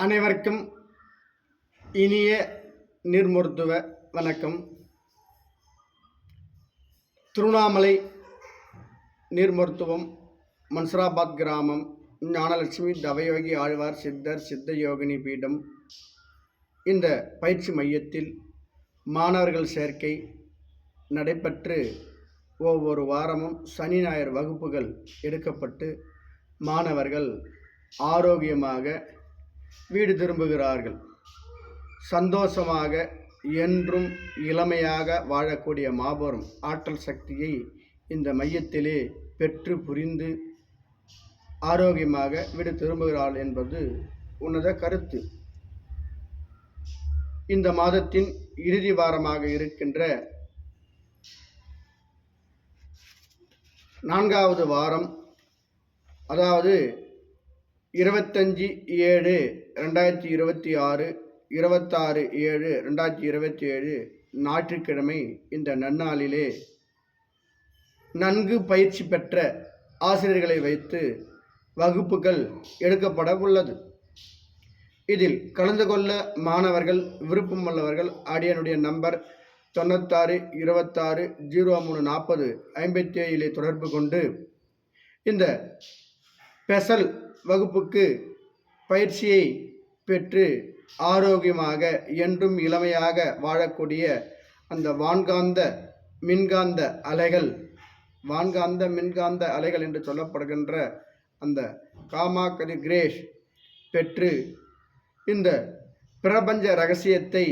அனைவருக்கும் இனிய நீர்மருத்துவ வணக்கம். திருவண்ணாமலை நீர்மருத்துவம், மன்சராபாத் கிராமம், ஞானலட்சுமி தவயோகி ஆழ்வார் சித்தர் சித்த யோகினி பீடம். இந்த பயிற்சி மையத்தில் மாணவர்கள் சேர்க்கை நடைபெற்று ஒவ்வொரு வாரமும் சனி ஞாயிறு வகுப்புகள் எடுக்கப்பட்டு மாணவர்கள் ஆரோக்கியமாக வீடு திரும்புகிறார்கள். சந்தோஷமாக என்றும் இளமையாக வாழக்கூடிய மாபெரும் ஆற்றல் சக்தியை இந்த மையத்திலே பெற்று புரிந்து ஆரோக்கியமாக வீடு திரும்புகிறார்கள் என்பது உன்னத கருத்து. இந்த மாதத்தின் இறுதி வாரமாக இருக்கின்ற 4வது வாரம், அதாவது 25/7/2026 26/7/2027 ஞாயிற்றுக்கிழமை இந்த நன்னாளிலே நன்கு பயிற்சி பெற்ற ஆசிரியர்களை வைத்து வகுப்புகள் எடுக்கப்பட உள்ளது. இதில் கலந்து கொள்ள மாணவர்கள் விருப்பமுள்ளவர்கள் அடியனுடைய நம்பர் 96 26 03 40 57 தொடர்பு கொண்டு இந்த ஸ்பெஷல் வகுப்புக்கு பயிற்சியை பெற்று ஆரோக்கியமாக என்றும் இளமையாக வாழக்கூடிய அந்த வான்காந்த மின்காந்த அலைகள் என்று சொல்லப்படுகின்ற அந்த காமா கதிர் கிரேஷ் பெற்று இந்த பிரபஞ்ச ரகசியத்தை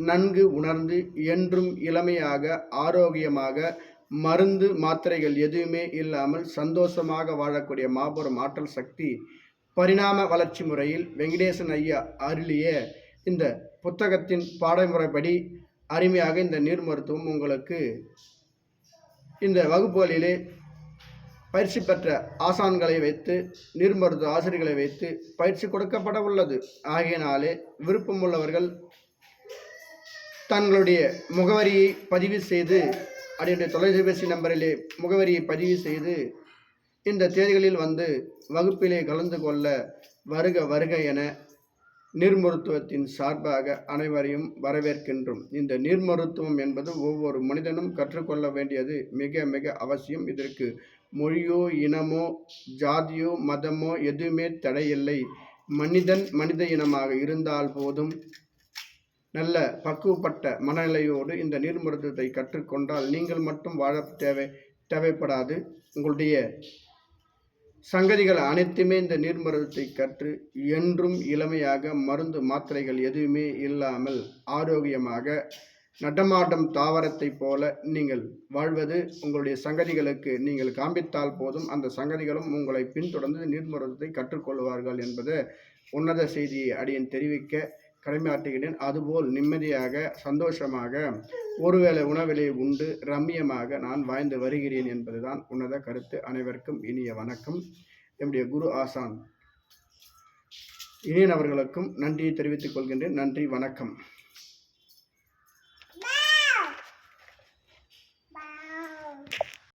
நன்கு உணர்ந்து என்றும் இளமையாக ஆரோக்கியமாக மருந்து மாத்திரைகள் எதுவுமே இல்லாமல் சந்தோஷமாக வாழக்கூடிய மாபெரும் ஆற்றல் சக்தி பரிணாம வளர்ச்சி முறையில் வெங்கடேசன் ஐயா அருளிய இந்த புத்தகத்தின் பாடமுறைப்படி அருமையாக இந்த நீர் மருத்துவம் உங்களுக்கு இந்த வகுப்புகளிலே பயிற்சி பெற்ற ஆசான்களை வைத்து நீர் மருத்துவ ஆசிரியர்களை வைத்து பயிற்சி கொடுக்கப்பட உள்ளது. ஆகையினாலே விருப்பமுள்ளவர்கள் தங்களுடைய முகவரியை பதிவு செய்து அதனுடைய தொலைபேசி நம்பரிலே முகவரியை பதிவு செய்து இந்த தேதிகளில் வந்து வகுப்பிலே கலந்து கொள்ள வருக என நீர் மருத்துவத்தின் சார்பாக அனைவரையும் வரவேற்கின்றோம். இந்த நீர் மருத்துவம் என்பது ஒவ்வொரு மனிதனும் கற்றுக்கொள்ள வேண்டியது மிக மிக அவசியம். இதற்கு மொழியோ இனமோ ஜாதியோ மதமோ எதுவுமே தடையில்லை. மனித இனமாக இருந்தால் போதும் நல்ல பக்குவப்பட்ட மனநிலையோடு இந்த நீர் மருத்துவத்தை கற்றுக்கொண்டால் நீங்கள் மட்டும் வாழ தேவைப்படாது. உங்களுடைய சங்கதிகள் அனைத்துமே இந்த நீர் மருத்துவத்தை கற்று என்றும் இளமையாக மருந்து மாத்திரைகள் எதுவுமே இல்லாமல் ஆரோக்கியமாக நடமாட்டம் தாவரத்தை போல நீங்கள் வாழ்வது உங்களுடைய சங்கதிகளுக்கு நீங்கள் காண்பித்தால் போதும் அந்த சங்கதிகளும் உங்களை பின்தொடர்ந்து நீர் மருத்துவத்தை கற்றுக்கொள்வார்கள் என்பது உன்னத செய்தியை அடியேன் தெரிவிக்க கடமையாற்றுகிறேன். அதுபோல் நிம்மதியாக சந்தோஷமாக ஒருவேளை உணவிலே உண்டு ரம்மியமாக நான் வாழ்ந்து வருகிறேன் என்பதுதான் உன்னத கருத்து. அனைவருக்கும் இனிய வணக்கம். என்னுடைய குரு ஆசான் இனியன் அவர்களுக்கும் நன்றியை தெரிவித்துக் கொள்கின்றேன். நன்றி, வணக்கம்.